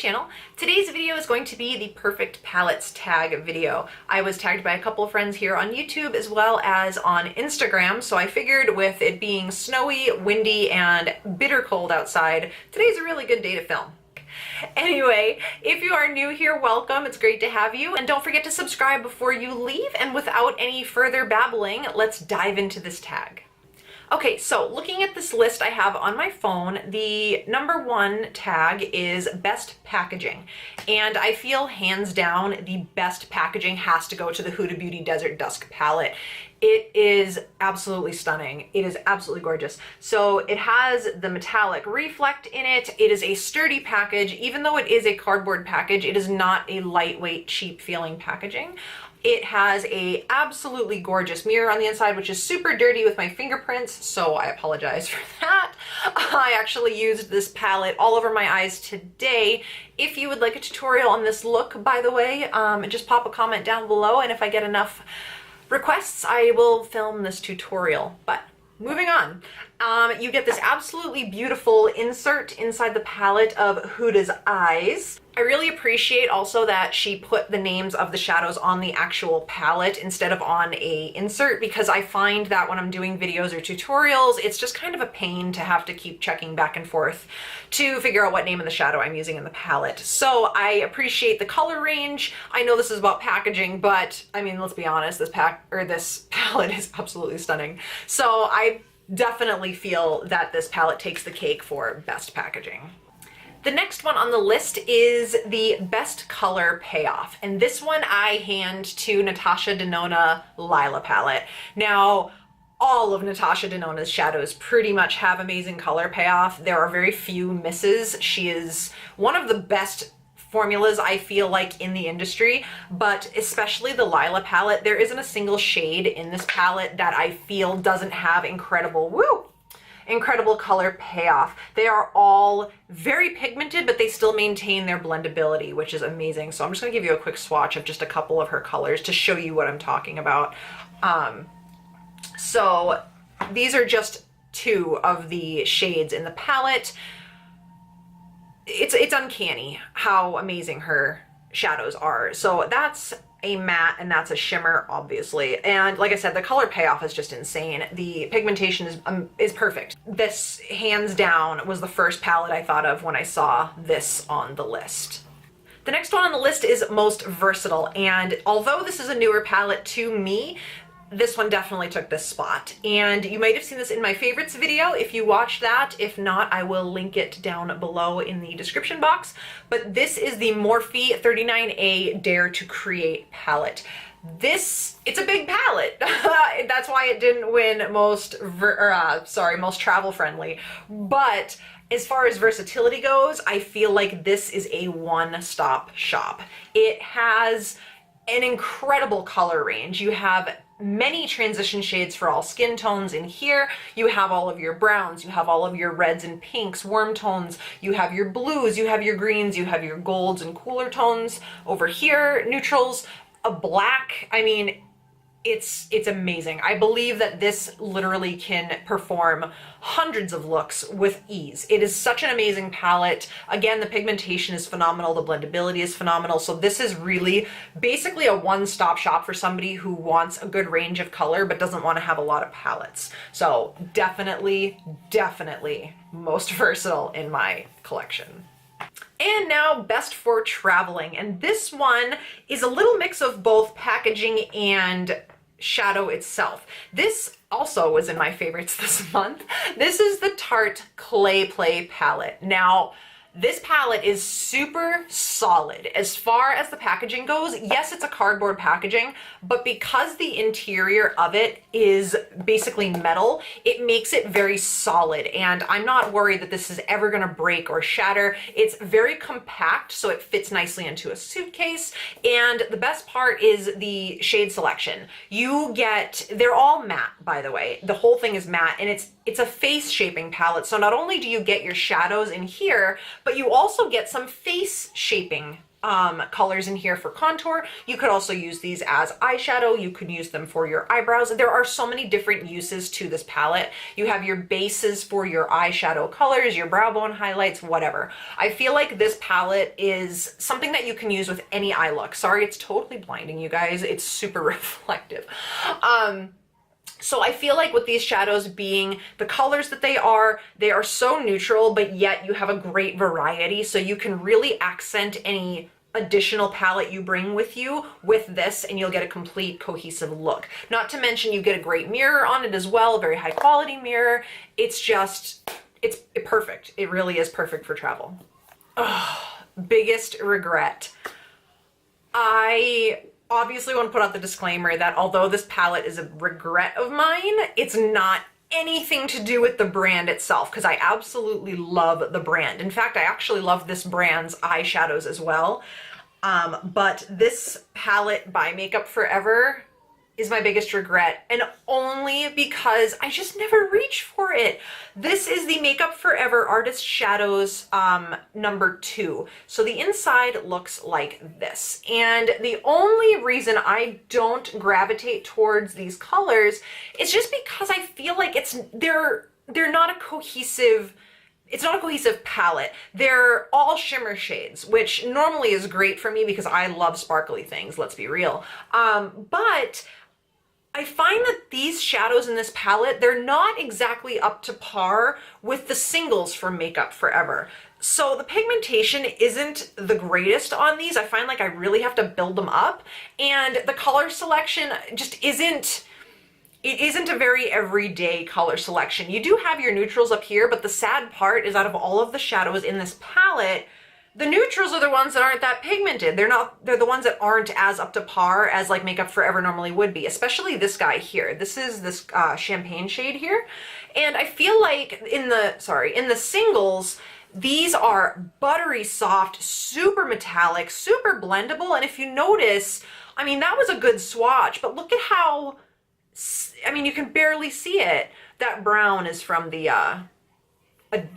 channel. Today's video is going to be the perfect palettes tag video. I was tagged by a couple of friends here on YouTube as well as on Instagram, so I figured with it being snowy, windy, and bitter cold outside, today's a really good day to film. Anyway, if you are new here, welcome. It's great to have you. And don't forget to subscribe before you leave. And without any further babbling, let's dive into this tag. Okay, so looking at this list I have on my phone, the number one tag is best packaging. And I feel hands down the best packaging has to go to the Huda Beauty Desert Dusk palette. It is absolutely stunning. It is absolutely gorgeous. So it has the metallic reflect in it. It is a sturdy package. Even though it is a cardboard package, it is not a lightweight, cheap feeling packaging. It has a absolutely gorgeous mirror on the inside, which is super dirty with my fingerprints, so I apologize for that. I actually used this palette all over my eyes today. If you would like a tutorial on this look, by the way, just pop a comment down below, and if I get enough requests, I will film this tutorial. But moving on, you get this absolutely beautiful insert inside the palette of Huda's eyes. I really appreciate also that she put the names of the shadows on the actual palette instead of on a insert, because I find that when I'm doing videos or tutorials, it's just kind of a pain to have to keep checking back and forth to figure out what name of the shadow I'm using in the palette. So I appreciate the color range. I know this is about packaging, but I mean, let's be honest, this palette is absolutely stunning. So I definitely feel that this palette takes the cake for best packaging. The next one on the list is the best color payoff. And this one I hand to Natasha Denona Lila palette. Now, all of Natasha Denona's shadows pretty much have amazing color payoff. There are very few misses. She is one of the best formulas I feel like in the industry, but especially the Lila palette, there isn't a single shade in this palette that I feel doesn't have incredible color payoff. They are all very pigmented, but they still maintain their blendability, which is amazing. So I'm just gonna give you a quick swatch of just a couple of her colors to show you what I'm talking about. So these are just two of the shades in the palette. It's uncanny how amazing her shadows are. So that's a matte and that's a shimmer, obviously. And like I said, the color payoff is just insane. The pigmentation is perfect. This, hands down, was the first palette I thought of when I saw this on the list. The next one on the list is most versatile. And although this is a newer palette to me, this one definitely took this spot. And you might have seen this in my favorites video if you watched that. If not, I will link it down below in the description box. But this is the Morphe 39A Dare to Create palette. It's a big palette. That's why it didn't win most travel friendly. But as far as versatility goes, I feel like this is a one-stop shop. It has an incredible color range. You have many transition shades for all skin tones in here. You have all of your browns, you have all of your reds and pinks, warm tones, you have your blues, you have your greens, you have your golds and cooler tones over here, neutrals, a black. I mean, it's amazing. I believe that this literally can perform hundreds of looks with ease. It is such an amazing palette. Again, the pigmentation is phenomenal. The blendability is phenomenal. So this is really basically a one-stop shop for somebody who wants a good range of color but doesn't want to have a lot of palettes. So definitely most versatile in my collection. And now best for traveling. And this one is a little mix of both packaging and shadow itself. This also was in my favorites this month. This is the Tarte Clay Play palette. Now, this palette is super solid. As far as the packaging goes, yes, it's a cardboard packaging, but because the interior of it is basically metal, it makes it very solid. And I'm not worried that this is ever gonna break or shatter. It's very compact, so it fits nicely into a suitcase. And the best part is the shade selection. They're all matte, by the way. The whole thing is matte, and it's a face shaping palette. So not only do you get your shadows in here, but you also get some face shaping colors in here for contour. You could also use these as eyeshadow. You could use them for your eyebrows. There are so many different uses to this palette. You have your bases for your eyeshadow colors, your brow bone highlights, whatever. I feel like this palette is something that you can use with any eye look. Sorry, it's totally blinding you guys. It's super reflective. So I feel like with these shadows being the colors that they are so neutral, but yet you have a great variety. So you can really accent any additional palette you bring with you with this, and you'll get a complete cohesive look. Not to mention you get a great mirror on it as well, a very high quality mirror. It's just, it's perfect. It really is perfect for travel. Oh, biggest regret. I obviously want to put out the disclaimer that although this palette is a regret of mine, it's not anything to do with the brand itself, because I absolutely love the brand. In fact, I actually love this brand's eyeshadows as well. But this palette by Makeup Forever is my biggest regret, and only because I just never reach for it. This is the Makeup Forever Artist Shadows number 2. So the inside looks like this. And the only reason I don't gravitate towards these colors is just because I feel like they're not a cohesive, it's not a cohesive palette. They're all shimmer shades, which normally is great for me because I love sparkly things, let's be real. But I find that these shadows in this palette, they're not exactly up to par with the singles from Makeup Forever. So the pigmentation isn't the greatest on these. I find like I really have to build them up, and the color selection just isn't, it isn't a very everyday color selection. You do have your neutrals up here, but the sad part is out of all of the shadows in this palette, the neutrals are the ones that aren't that pigmented. They're the ones that aren't as up to par as like Makeup Forever normally would be, especially this guy here. This is this champagne shade here. And I feel like in the singles, these are buttery soft, super metallic, super blendable. And if you notice, I mean, that was a good swatch, but look at how, I mean, you can barely see it. That brown is from the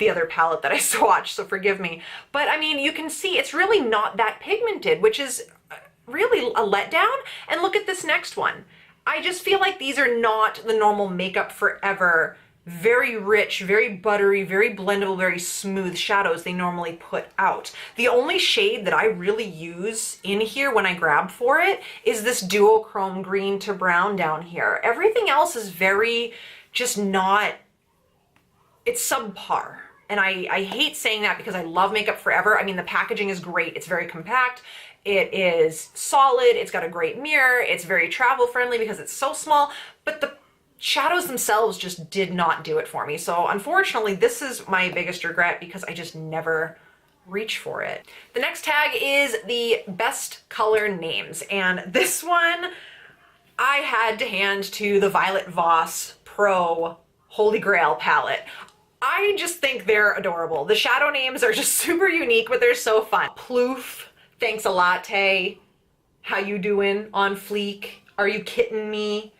other palette that I swatched, so forgive me. But I mean, you can see it's really not that pigmented, which is really a letdown. And look at this next one. I just feel like these are not the normal Makeup Forever, very rich, very buttery, very blendable, very smooth shadows they normally put out. The only shade that I really use in here when I grab for it is this duochrome green to brown down here. Everything else is very, just not, it's subpar. And I hate saying that because I love Makeup Forever. I mean, the packaging is great. It's very compact. It is solid. It's got a great mirror. It's very travel friendly because it's so small, but the shadows themselves just did not do it for me. So unfortunately, this is my biggest regret because I just never reach for it. The next tag is the best color names. And this one I had to hand to the Violet Voss Pro Holy Grail palette. I just think they're adorable. The shadow names are just super unique, but they're so fun. Ploof, Thanks a Latte, How You Doing, On Fleek, Are You Kidding Me,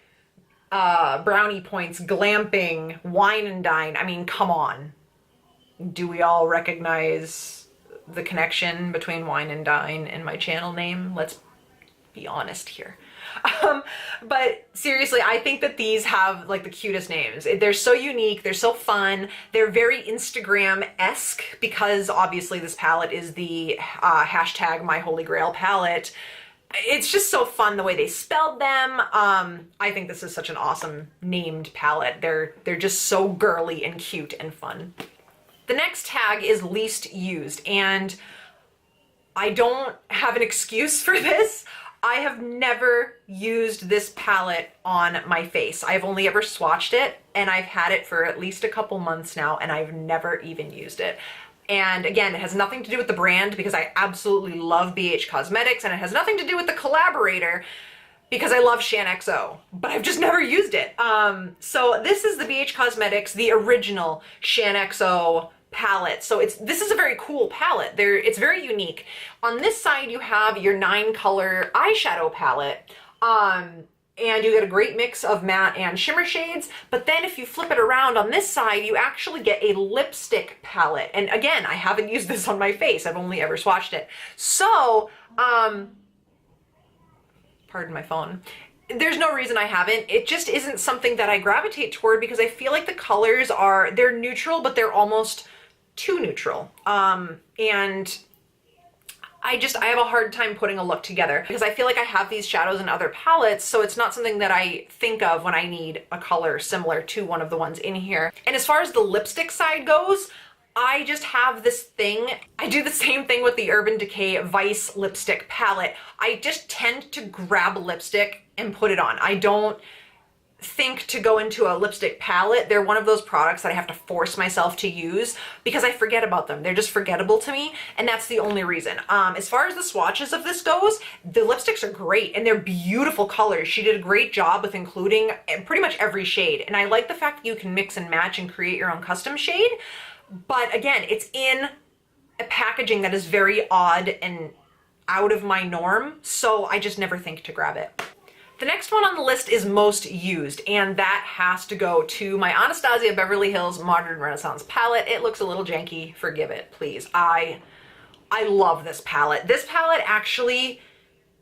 Brownie Points, Glamping, Wine and Dine. I mean, come on. Do we all recognize the connection between Wine and Dine and my channel name? Let's be honest here. But seriously, I think that these have like the cutest names. They're so unique, they're so fun, they're very Instagram-esque because obviously this palette is the hashtag My Holy Grail palette. It's just so fun the way they spelled them. I think this is such an awesome named palette. They're just so girly and cute and fun. The next tag is least used, and I don't have an excuse for this. I have never used this palette on my face. I've only ever swatched it, and I've had it for at least a couple months now, and I've never even used it. And again, it has nothing to do with the brand because I absolutely love BH Cosmetics, and it has nothing to do with the collaborator because I love XShaaanxo, but I've just never used it. So this is the BH Cosmetics, the original XShaaanxo palette. So this is a very cool palette. It's very unique. On this side, you have your 9-color eyeshadow palette. and you get a great mix of matte and shimmer shades. But then if you flip it around on this side, you actually get a lipstick palette. And again, I haven't used this on my face. I've only ever swatched it. So, pardon my phone. There's no reason I haven't. It just isn't something that I gravitate toward because I feel like the colors they're neutral, but they're almost too neutral. And I have a hard time putting a look together because I feel like I have these shadows in other palettes, so it's not something that I think of when I need a color similar to one of the ones in here. And as far as the lipstick side goes, I just have this thing. I do the same thing with the Urban Decay Vice lipstick palette. I just tend to grab lipstick and put it on. I don't think to go into a lipstick palette. They're one of those products that I have to force myself to use because I forget about them. They're just forgettable to me, and that's the only reason. As far as the swatches of this goes, the lipsticks are great and they're beautiful colors. She did a great job with including pretty much every shade, and I like the fact that you can mix and match and create your own custom shade. But again, it's in a packaging that is very odd and out of my norm, so I just never think to grab it. The next one on the list is most used, and that has to go to my Anastasia Beverly Hills Modern Renaissance palette. It looks a little janky, forgive it, please. I love this palette. This palette actually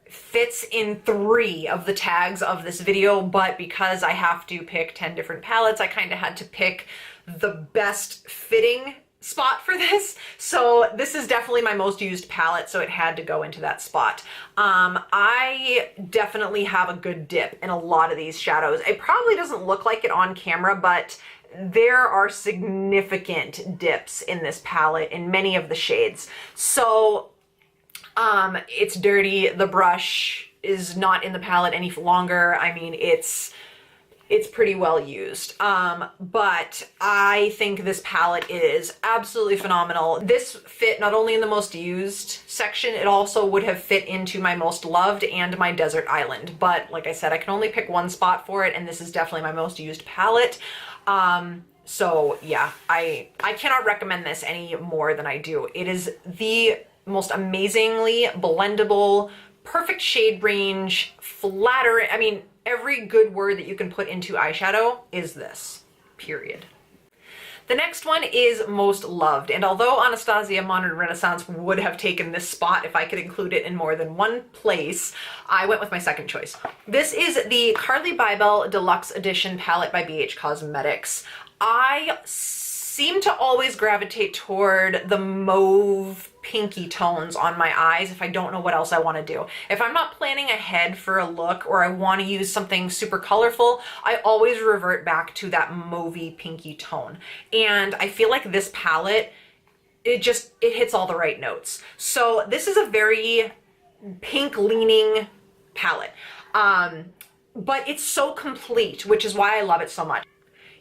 fits in 3 of the tags of this video, but because I have to pick 10 different palettes, I kind of had to pick the best fitting spot for this. So this is definitely my most used palette, so it had to go into that spot. I definitely have a good dip in a lot of these shadows. It probably doesn't look like it on camera, but there are significant dips in this palette in many of the shades. So it's dirty. The brush is not in the palette any longer. I mean, it's pretty well used. But I think this palette is absolutely phenomenal. This fit not only in the most used section, it also would have fit into my most loved and my desert island. But like I said, I can only pick one spot for it, and this is definitely my most used palette. So yeah, I cannot recommend this any more than I do. It is the most amazingly blendable, perfect shade range, flattering. I mean, every good word that you can put into eyeshadow is this, period. The next one is most loved, and although Anastasia Modern Renaissance would have taken this spot if I could include it in more than one place, I went with my second choice. This is the CCarli Bybel Deluxe Edition palette by BH Cosmetics. I seem to always gravitate toward the mauve pinky tones on my eyes if I don't know what else I want to do. If I'm not planning ahead for a look or I want to use something super colorful, I always revert back to that mauvey pinky tone. And I feel like this palette, it hits all the right notes. So this is a very pink leaning palette, but it's so complete, which is why I love it so much.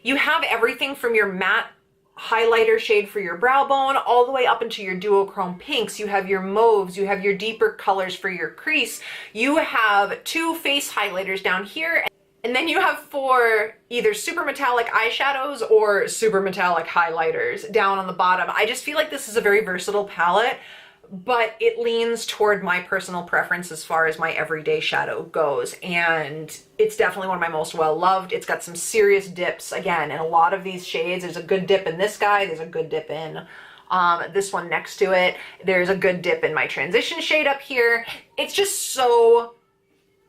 You have everything from your matte highlighter shade for your brow bone all the way up into your duochrome pinks. You have your mauves, you have your deeper colors for your crease, you have 2 face highlighters down here, and then you have 4 either super metallic eyeshadows or super metallic highlighters down on the bottom. I just feel like this is a very versatile palette, but it leans toward my personal preference as far as my everyday shadow goes, and it's definitely one of my most well-loved. It's got some serious dips, again, in a lot of these shades. There's a good dip in this guy, there's a good dip in this one next to it, there's a good dip in my transition shade up here. It's just so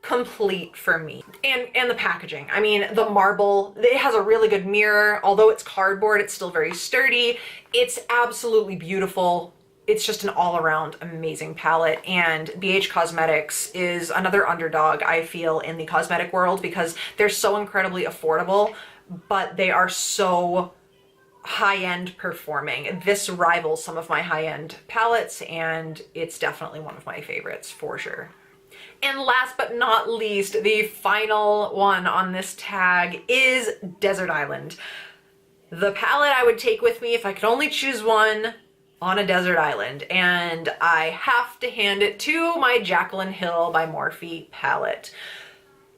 complete for me. And the packaging, I mean, the marble, it has a really good mirror. Although it's cardboard, it's still very sturdy. It's absolutely beautiful. It's just an all-around amazing palette, and BH Cosmetics is another underdog, I feel, in the cosmetic world because they're so incredibly affordable, but they are so high-end performing. This rivals some of my high-end palettes, and it's definitely one of my favorites for sure. And last but not least, the final one on this tag is Desert Island. The palette I would take with me if I could only choose one on a desert island, and I have to hand it to my Jaclyn Hill by Morphe palette.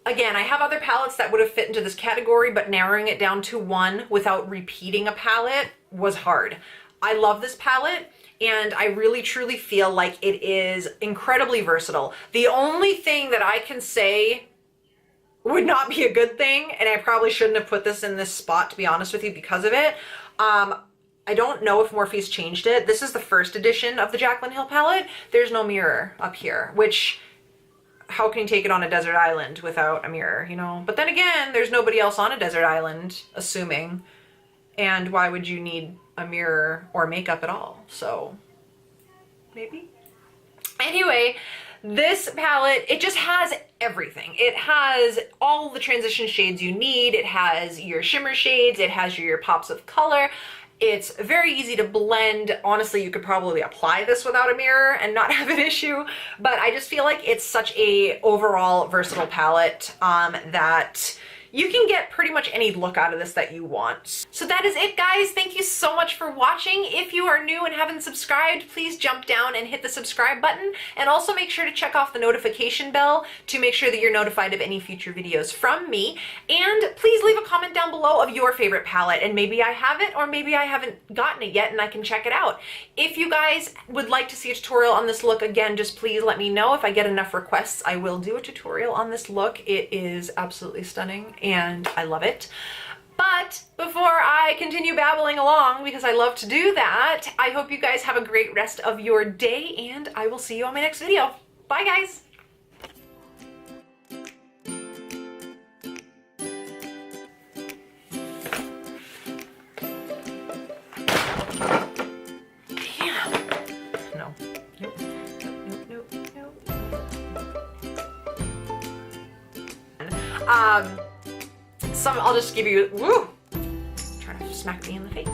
Again, I have other palettes that would have fit into this category, but narrowing it down to one without repeating a palette was hard. I love this palette, and I really truly feel like it is incredibly versatile. The only thing that I can say would not be a good thing, and I probably shouldn't have put this in this spot, to be honest with you, because of it. I don't know if Morphe's changed it. This is the first edition of the Jaclyn Hill palette. There's no mirror up here, which, how can you take it on a desert island without a mirror, you know? But then again, there's nobody else on a desert island, assuming. And why would you need a mirror or makeup at all? So, maybe? Anyway, this palette, it just has everything. It has all the transition shades you need. It has your shimmer shades. It has your pops of color. It's very easy to blend. Honestly, you could probably apply this without a mirror and not have an issue, but I just feel like it's such a overall versatile palette that you can get pretty much any look out of this that you want. So that is it, guys. Thank you so much for watching. If you are new and haven't subscribed, please jump down and hit the subscribe button, and also make sure to check off the notification bell to make sure that you're notified of any future videos from me. And please leave a comment down below of your favorite palette, and maybe I have it, or maybe I haven't gotten it yet and I can check it out. If you guys would like to see a tutorial on this look, again, just please let me know. If I get enough requests, I will do a tutorial on this look. It is absolutely stunning and I love it. But before I continue babbling along, because I love to do that, I hope you guys have a great rest of your day, and I will see you on my next video. Bye, guys. No. Nope. Nope. Nope. Nope. I'll just give you, woo! Trying to smack me in the face.